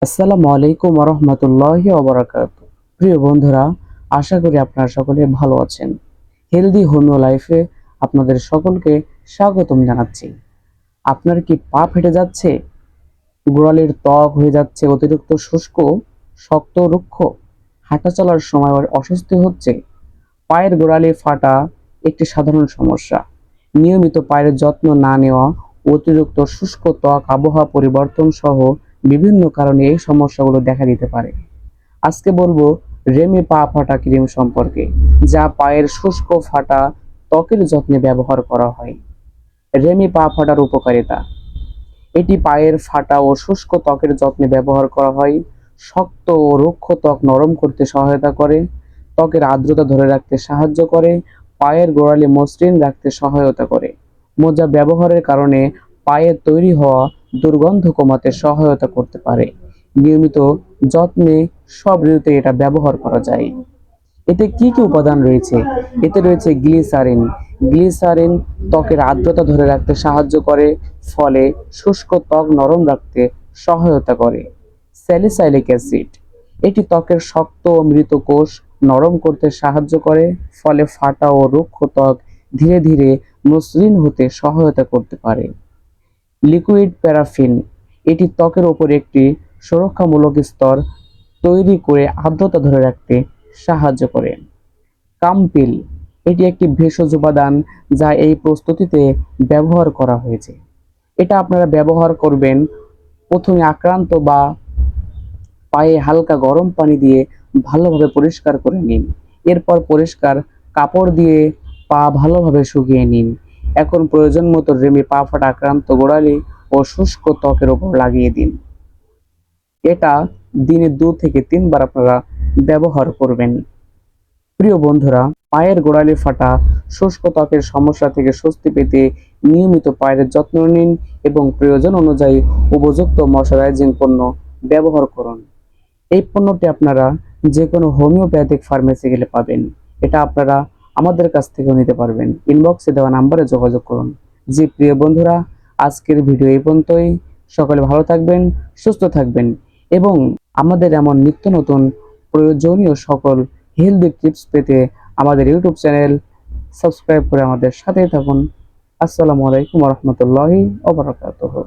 আসসালামু আলাইকুম রহমতুল্লাহি ওবারাকাতু। প্রিয় বন্ধুরা, আশা করি আপনারা সকলে ভালো আছেন। হেলদি হোমিও লাইফে আপনাদের সকলকে স্বাগতম জানাচ্ছি। আপনার কি পা ফেটে যাচ্ছে, গোড়ালির ত্বক হয়ে যাচ্ছে অতিরিক্ত শুষ্ক, শক্ত, রুক্ষ, হাঁটা চলার সময় অস্বস্তি হচ্ছে? পায়ের গোড়ালি ফাটা একটি সাধারণ সমস্যা। নিয়মিত পায়ের যত্ন না নেওয়া, অতিরিক্ত শুষ্ক ত্বক, আবহাওয়া পরিবর্তন সহ বিভিন্ন কারণে এই সমস্যাগুলো দেখা দিতে পারে। আজকে বলবো রেমি পা ফাটা ক্রিম সম্পর্কে, যা পায়ের শুষ্ক ফাটা ত্বকের যত্নে ব্যবহার করা হয়। রেমি পা ফাটার উপকারিতা: এটি পায়ের ফাটা ও শুষ্ক ত্বকের যত্নে ব্যবহার করা হয়। শক্ত ও রুক্ষ ত্বক নরম করতে সহায়তা করে, ত্বকের আর্দ্রতা ধরে রাখতে সাহায্য করে, পায়ের গোড়ালি মসৃণ রাখতে সহায়তা করে। মোজা ব্যবহারের কারণে পায়ে তৈরি হওয়া দুর্গন্ধ কমাতে সহায়তা করতে পারে। নিয়মিত যত্নে সব ঋতুতে এটা ব্যবহার করা যায়। এতে কি কি উপাদান রয়েছে? এতে রয়েছে গ্লিসারিন। গ্লিসারিন ত্বকের আর্দ্রতা ধরে রাখতে সাহায্য করে, ফলে শুষ্ক ত্বক নরম রাখতে সহায়তা করে। স্যালিসাইলিক অ্যাসিড, এটি ত্বকের শক্ত ও মৃত কোষ নরম করতে সাহায্য করে, ফলে ফাটা ও রুক্ষ ত্বক ধীরে ধীরে মসৃণ হতে সহায়তা করতে পারে। লিকুইড প্যারাফিন, এটি ত্বকের উপর একটি সুরক্ষামূলক স্তর তৈরি করে আর্দ্রতা ধরে রাখতে সাহায্য করে। কামপিল, এটি একটি ভেষজ উপাদান যা এই প্রস্তুতিতে ব্যবহার করা হয়েছে। এটা আপনারা ব্যবহার করবেন প্রথমে আক্রান্ত বা পায়ে হালকা গরম পানি দিয়ে ভালোভাবে পরিষ্কার করে নিন। এরপর পরিষ্কার কাপড় দিয়ে পা ভালোভাবে শুকিয়ে নিন। এখন প্রয়োজন মতো রেমে পা ফাটা আক্রান্ত গোড়ালি ও শুষ্ক ত্বকের উপর লাগিয়ে দিন। এটা দিনে 2 থেকে 3 বার আপনারা ব্যবহার করবেন। প্রিয় বন্ধুরা, পায়ের গোড়ালি ফাটা, শুষ্ক ত্বকের সমস্যা থেকে স্বস্তি পেতে নিয়মিত পায়ের যত্ন নিন এবং প্রয়োজন অনুযায়ী উপযুক্ত ময়শ্চারাইজিং পণ্য ব্যবহার করুন। এই পণ্যটি আপনারা যে কোনো হোমিওপ্যাথিক ফার্মেসি গেলে পাবেন। এটা আপনারা আমাদের কাছ থেকেও নিতে পারবেন। ইনবক্সে দেওয়া নাম্বারে যোগাযোগ করুন। জি প্রিয় বন্ধুরা, আজকের ভিডিও এই পর্যন্তই। সকলে ভালো থাকবেন, সুস্থ থাকবেন এবং আমাদের এমন নিত্য নতুন প্রয়োজনীয় সকল হেলদি টিপস পেতে আমাদের ইউটিউব চ্যানেল সাবস্ক্রাইব করে আমাদের সাথেই থাকুন। আসসালামু আলাইকুম রহমতুল্লাহি ওয়া বারাকাতুহু।